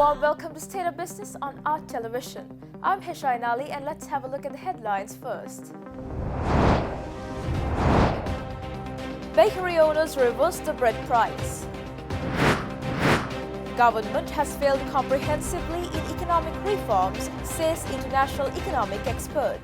warm welcome to State of Business on Art Television. I'm Hishain Ali and let's have a look at the headlines first. Bakery owners reverse the bread price. Government has failed comprehensively in economic reforms, says international economic expert.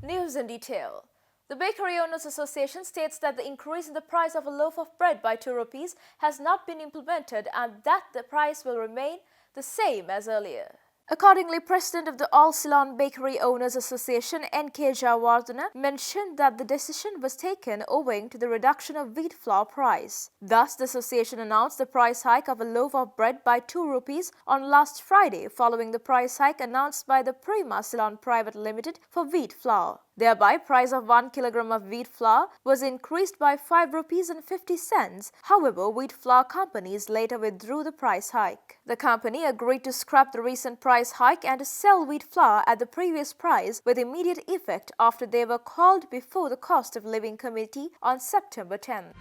News in detail. The Bakery Owners Association states that the increase in the price of a loaf of bread by 2 rupees has not been implemented and that the price will remain the same as earlier. Accordingly, President of the All Ceylon Bakery Owners Association, N.K. Jawardena, mentioned that the decision was taken owing to the reduction of wheat flour price. Thus, the association announced the price hike of a loaf of bread by 2 rupees on last Friday, following the price hike announced by the Prima Ceylon Private Limited for wheat flour. Thereby, price of 1 kilogram of wheat flour was increased by 5 rupees and 50 cents. However, wheat flour companies later withdrew the price hike. The company agreed to scrap the recent price hike and to sell wheat flour at the previous price with immediate effect after they were called before the Cost of Living Committee on September 10.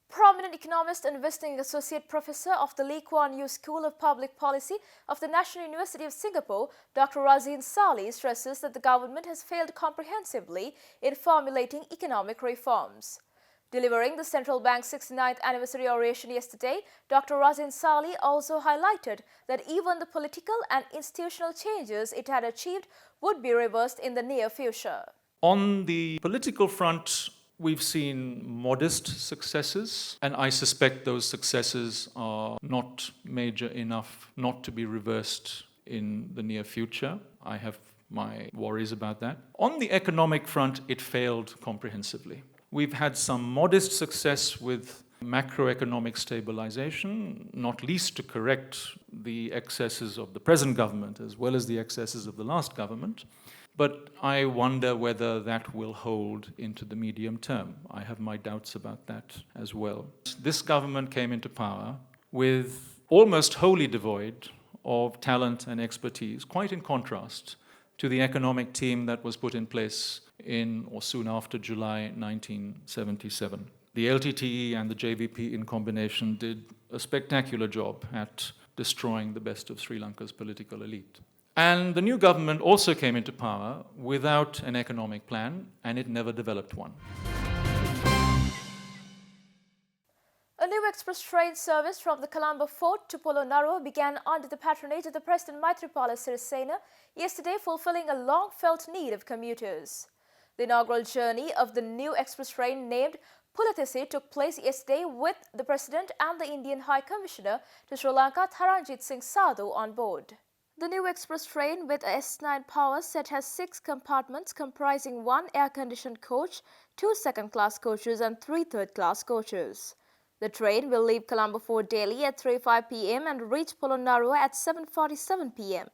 Prominent economist and visiting associate professor of the Lee Kuan Yew School of Public Policy of the National University of Singapore, Dr. Razin Saleh, stresses that the government has failed comprehensively in formulating economic reforms. Delivering the central bank's 69th anniversary oration yesterday, Dr. Razin Saleh also highlighted that even the political and institutional changes it had achieved would be reversed in the near future. On the political front, we've seen modest successes, and I suspect those successes are not major enough not to be reversed in the near future. I have my worries about that. On the economic front, it failed comprehensively. We've had some modest success with macroeconomic stabilization, not least to correct the excesses of the present government as well as the excesses of the last government. But I wonder whether that will hold into the medium term. I have my doubts about that as well. This government came into power with almost wholly devoid of talent and expertise, quite in contrast to the economic team that was put in place in or soon after July 1977. The LTTE and the JVP in combination did a spectacular job at destroying the best of Sri Lanka's political elite. And the new government also came into power without an economic plan, and it never developed one. A new express train service from the Colombo Fort to Polonnaruwa began under the patronage of the President Maithripala Sirisena yesterday, fulfilling a long-felt need of commuters. The inaugural journey of the new express train named Pulatesi took place yesterday with the President and the Indian High Commissioner to Sri Lanka, Taranjit Singh Sadhu, on board. The new express train with a S9 power set has 6 compartments comprising 1 air-conditioned coach, 2 second-class coaches and 3 third-class coaches. The train will leave Colombo Fort daily at 3:05 p.m. and reach Polonnaruwa at 7:47 p.m.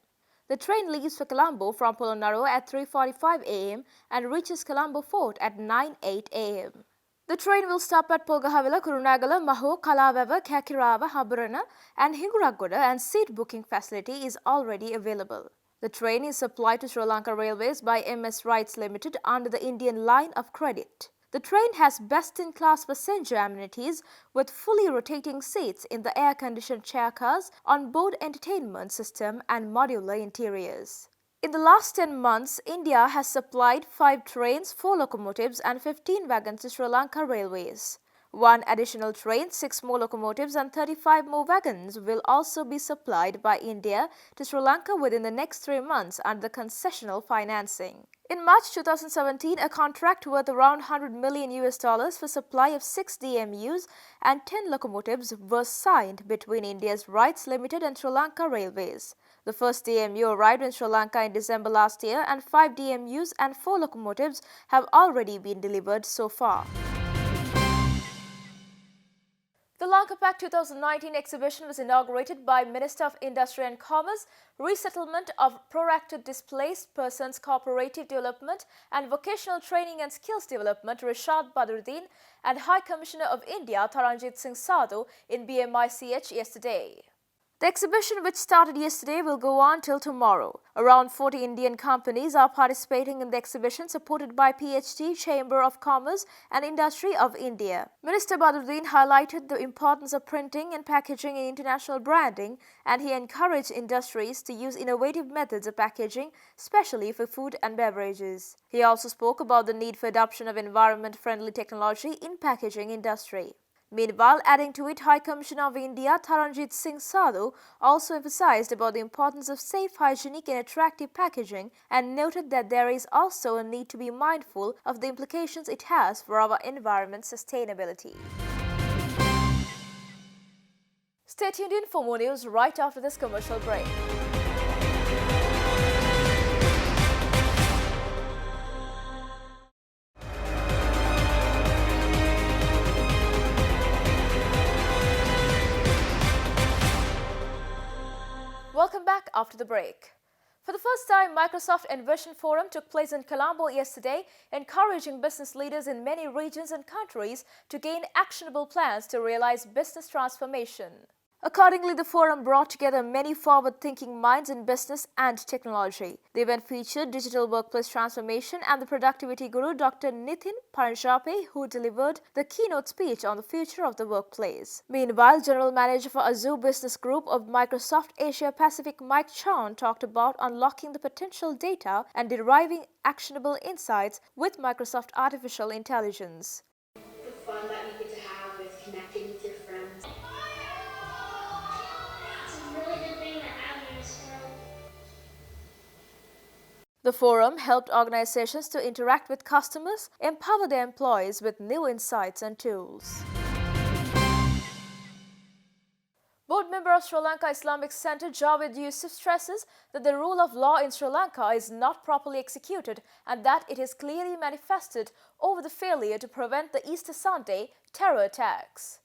The train leaves for Colombo from Polonnaruwa at 3:45 a.m. and reaches Colombo Fort at 9:08 a.m. The train will stop at Polgahawila, Kurunagala, Maho, Kalawava, Kakirawa, Haburana and Hinguragoda, and seat booking facility is already available. The train is supplied to Sri Lanka Railways by MS Rights Limited under the Indian line of credit. The train has best-in-class passenger amenities with fully rotating seats in the air-conditioned chair cars, on-board entertainment system and modular interiors. In the last 10 months, India has supplied 5 trains, 4 locomotives and 15 wagons to Sri Lanka Railways. 1 additional train, 6 more locomotives and 35 more wagons will also be supplied by India to Sri Lanka within the next 3 months under concessional financing. In March 2017, a contract worth around $100 million for supply of 6 DMUs and 10 locomotives was signed between India's Rights Limited and Sri Lanka Railways. The first DMU arrived in Sri Lanka in December last year, and 5 DMUs and 4 locomotives have already been delivered so far. The Lanka Pact 2019 exhibition was inaugurated by Minister of Industry and Commerce, Resettlement of Proactive Displaced Persons, Cooperative Development and Vocational Training and Skills Development, Rishad Badruddin, and High Commissioner of India, Taranjit Singh Sadhu, in BMICH yesterday. The exhibition, which started yesterday, will go on till tomorrow. Around 40 Indian companies are participating in the exhibition, supported by PhD, Chamber of Commerce and Industry of India. Minister Badruddin highlighted the importance of printing and packaging in international branding, and he encouraged industries to use innovative methods of packaging, especially for food and beverages. He also spoke about the need for adoption of environment-friendly technology in packaging industry. Meanwhile, adding to it, High Commissioner of India Taranjit Singh Sadhu also emphasized about the importance of safe, hygienic and attractive packaging and noted that there is also a need to be mindful of the implications it has for our environment sustainability. Stay tuned in for more news right after this commercial break. Welcome back after the break. For the first time, Microsoft Innovation Forum took place in Colombo yesterday, encouraging business leaders in many regions and countries to gain actionable plans to realize business transformation. Accordingly, the forum brought together many forward-thinking minds in business and technology. The event featured digital workplace transformation and the productivity guru Dr. Nitin Paranjape, who delivered the keynote speech on the future of the workplace. Meanwhile, General Manager for Azure Business Group of Microsoft Asia Pacific Mike Chan talked about unlocking the potential data and deriving actionable insights with Microsoft Artificial Intelligence. The fun that you get to have with connecting with your friends. The forum helped organizations to interact with customers, empower their employees with new insights and tools. Board member of Sri Lanka Islamic Center Javed Yusuf stresses that the rule of law in Sri Lanka is not properly executed and that it is clearly manifested over the failure to prevent the Easter Sunday terror attacks.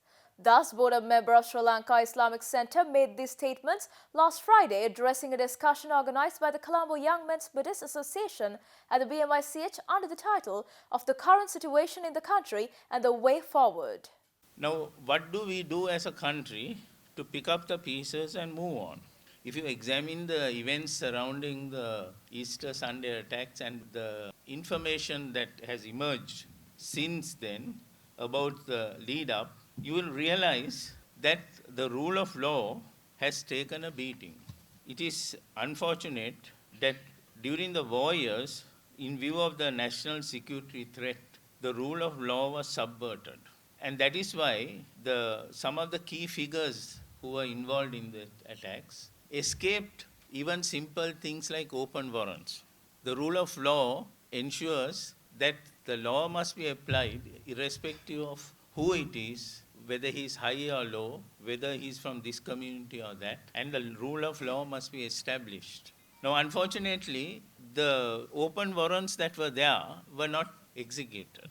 Thus, board member of Sri Lanka Islamic Center made these statements last Friday, addressing a discussion organized by the Colombo Young Men's Buddhist Association at the BMICH under the title of The Current Situation in the Country and the Way Forward. Now, what do we do as a country to pick up the pieces and move on? If you examine the events surrounding the Easter Sunday attacks and the information that has emerged since then about the lead up, you will realize that the rule of law has taken a beating. It is unfortunate that during the war years, in view of the national security threat, the rule of law was subverted. And that is why some of the key figures who were involved in the attacks escaped even simple things like open warrants. The rule of law ensures that the law must be applied irrespective of who it is, whether he is high or low, whether he is from this community or that, and the rule of law must be established. Now, unfortunately, the open warrants that were there were not executed.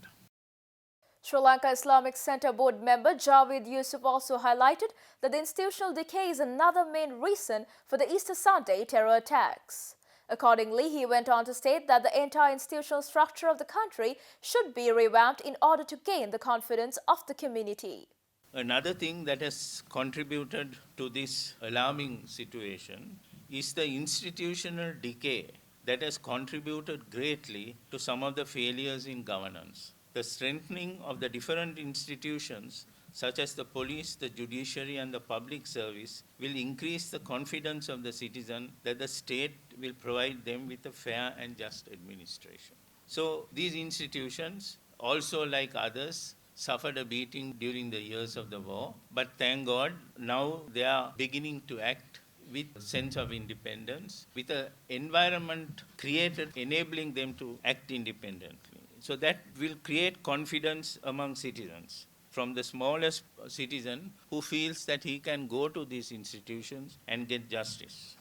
Sri Lanka Islamic Center board member Javed Yusuf also highlighted that the institutional decay is another main reason for the Easter Sunday terror attacks. Accordingly, he went on to state that the entire institutional structure of the country should be revamped in order to gain the confidence of the community. Another thing that has contributed to this alarming situation is the institutional decay that has contributed greatly to some of the failures in governance. The strengthening of the different institutions, such as the police, the judiciary, and the public service, will increase the confidence of the citizen that the state will provide them with a fair and just administration. So these institutions, also like others, suffered a beating during the years of the war, but thank God, now they are beginning to act with a sense of independence, with an environment created enabling them to act independently. So that will create confidence among citizens, from the smallest citizen who feels that he can go to these institutions and get justice.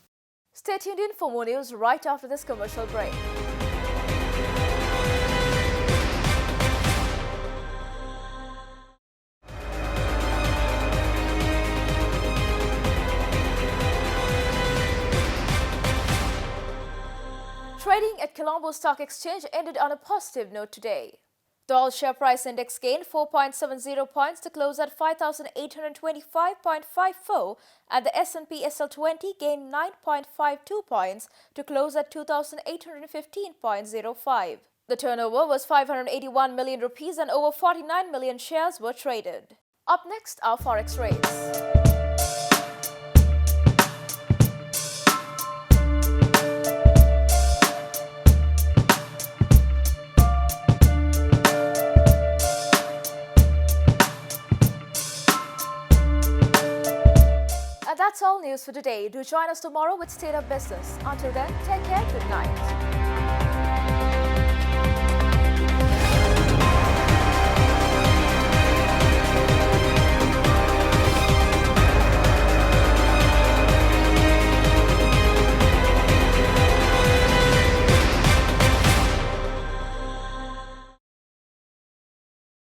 Stay tuned in for more news right after this commercial break. Trading at Colombo Stock Exchange ended on a positive note today. The all share price index gained 4.70 points to close at 5,825.54, and the S&P SL20 gained 9.52 points to close at 2,815.05. The turnover was 581 million rupees and over 49 million shares were traded. Up next, our forex rates. And that's all news for today. Do join us tomorrow with State of Business. Until then, take care. Good night.